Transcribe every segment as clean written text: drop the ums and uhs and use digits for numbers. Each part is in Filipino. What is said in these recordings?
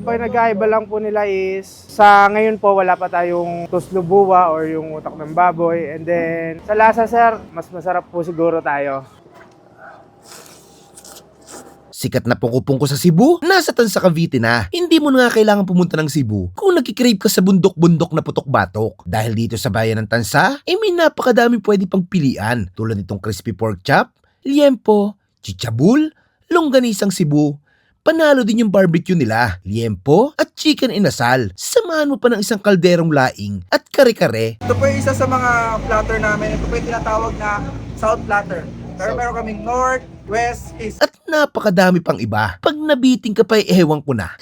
Ang nag-aiba lang po nila is, sa ngayon po wala pa tayong tuslubuwa or yung utak ng baboy. And then, sa lasa sir, mas masarap po siguro tayo. Sikat na pungko-pungko sa Cebu, nasa Tansa Cavite na. Hindi mo na nga kailangan pumunta ng Cebu kung nagkikrave ka sa bundok-bundok na putok-batok. Dahil dito sa bayan ng Tansa, may napakadami pwede pang pilian tulad nitong crispy pork chop, liempo, chichabul, longganisang Cebu. Panalo din yung barbecue nila, liempo at chicken inasal. Samahan mo pa ng isang kalderong laing at kare-kare. Ito po yung isa sa mga platter namin. Ito po yung tinatawag na South Platter. Pero meron kaming North, West, East. At napakadami pang iba. Pag nabiting ka pa, ewan ko na.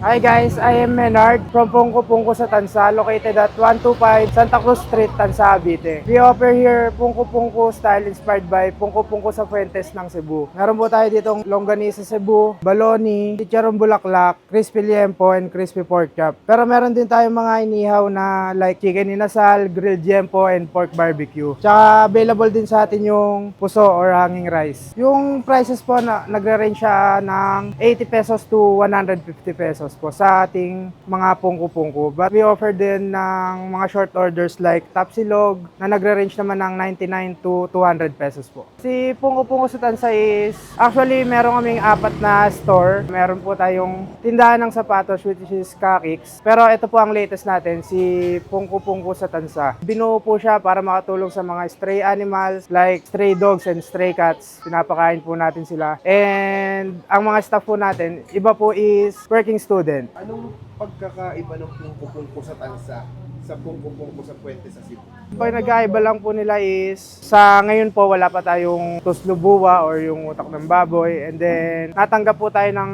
Hi guys, I am Menard from Pungko Pungko sa Tansa, located at 125 Santa Cruz Street, Tansa, Cavite. We offer here Pungko Pungko style inspired by Pungko Pungko sa Fuentes ng Cebu. Meron po tayo ditong longganisa Cebu, baloni, chicharon bulaklak, crispy liempo, and crispy pork chop. Pero meron din tayong mga inihaw na like chicken inasal, grilled liempo, and pork barbecue. Tsaka available din sa atin yung puso or hanging rice. Yung prices po na nagre-range siya ng 80 pesos to 150 pesos po sa ating mga pungko-pungko. But we offer din ng mga short orders like tapsilog na nagre-range naman ng 99 to 200 pesos po. Si Pungko-Pungko sa Tansa is actually meron kaming 4 na store. Meron po tayong tindahan ng sapatos which is Kakix. Pero ito po ang latest natin, si Pungko-Pungko sa Tansa. Binuo po siya para makatulong sa mga stray animals like stray dogs and stray cats. Pinapakain po natin sila. And ang mga staff po natin, iba po is working student. Anong pagkakaiba ng pungko-pungko sa Tansa sa pungko-pungko sa Puente sa Cebu? Ang nag-aiba lang po nila is, sa ngayon po wala pa tayong tuslubuwa or yung utak ng baboy. And then, natanggap po tayo ng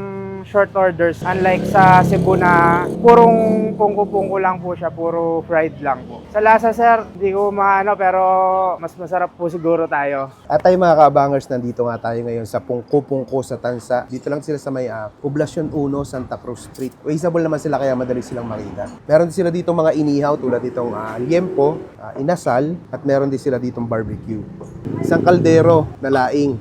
short orders. Unlike sa Cebu na purong pungko-pungko lang po siya, puro fried lang po. Sa lasa sir, hindi ko maano pero mas masarap po siguro tayo. At tayo mga kabangers, nandito nga tayo ngayon sa pungko-pungko sa Tansa. Dito lang sila sa may Poblacion 1, Santa Cruz Street. Reasonable naman sila kaya madali silang makita. Meron din sila dito mga inihaw tulad itong liempo, inasal, at meron din sila ditong barbecue. Isang kaldero na laing.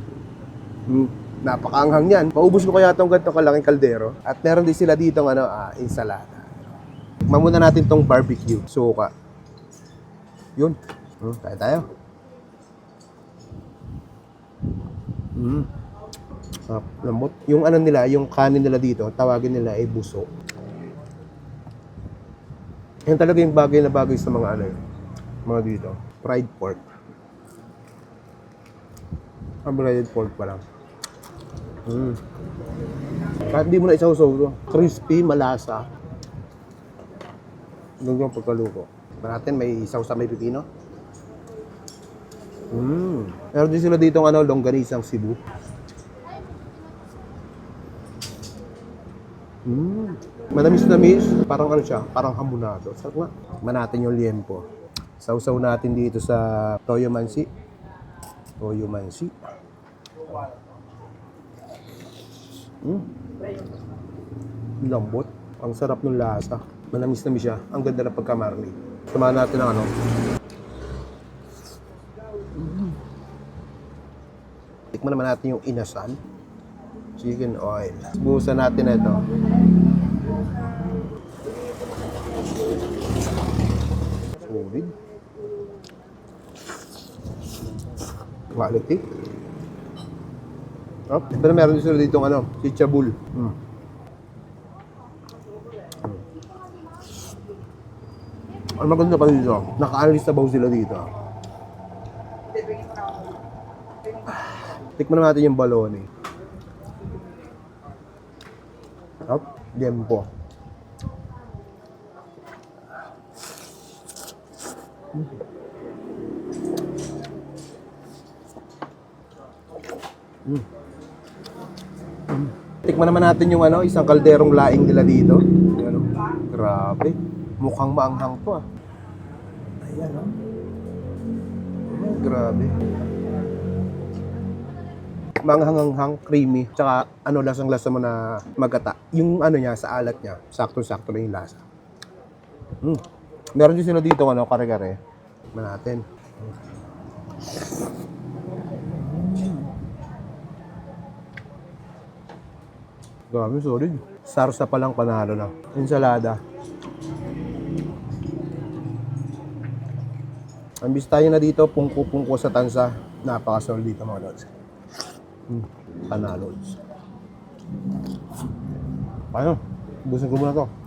Napakaanghang yan. Maubos ko kaya itong ganito kalaking kaldero. At meron din sila ditong ensalada. Mamuna natin tong barbecue. Suka. Yun. Tayo tayo. Lambot. Yung ano nila, yung kanin nila dito, tawagin nila ay buso. Yan talaga yung bagay na bagay sa mga ano, mga dito. Fried pork. Fried pork pa lang. Kahit di mo na isaw-saw to. Crispy, malasa. Doon yung pagkaluto. Natin may isaw sa may pipino. Meron din sila dito ng longganisang Cebu. Manamis-namis, parang ano siya, parang hamonado. Sarap nga. Manatin yung liempo. Sausaw natin dito sa toyo mansi. Toyo mansi. Lambot. Ang sarap ng lasa. Manamis-namis siya. Ang ganda ng pagka-marinate. Samahan natin ang ano. Tikman naman natin yung inasal. Chicken oil. Buhusan natin ito. Solid. Quality. Oh, pero meron din sila dito chichabul. Ang maganda pa dito, naka-analyze na baw sila dito. Tikman natin yung baloni. Liempo. Tikman naman natin yung isang kalderong laing nila dito. Grabe. Mukhang maanghang to Ayan grabe. Manghang-hanghang, creamy, tsaka lasang-lasa mo na magata. Yung niya, sa alat niya, sakto-sakto na yung lasa. Meron din sila dito, kare-kare. Tikman natin. Grabe, solid. Sarsa pa lang panalo na. Ensalada. Ang tayo na dito, pungko-pungko sa tansa. Napakasol dito mga lods. Panalo. Paano? Busin ko muna to.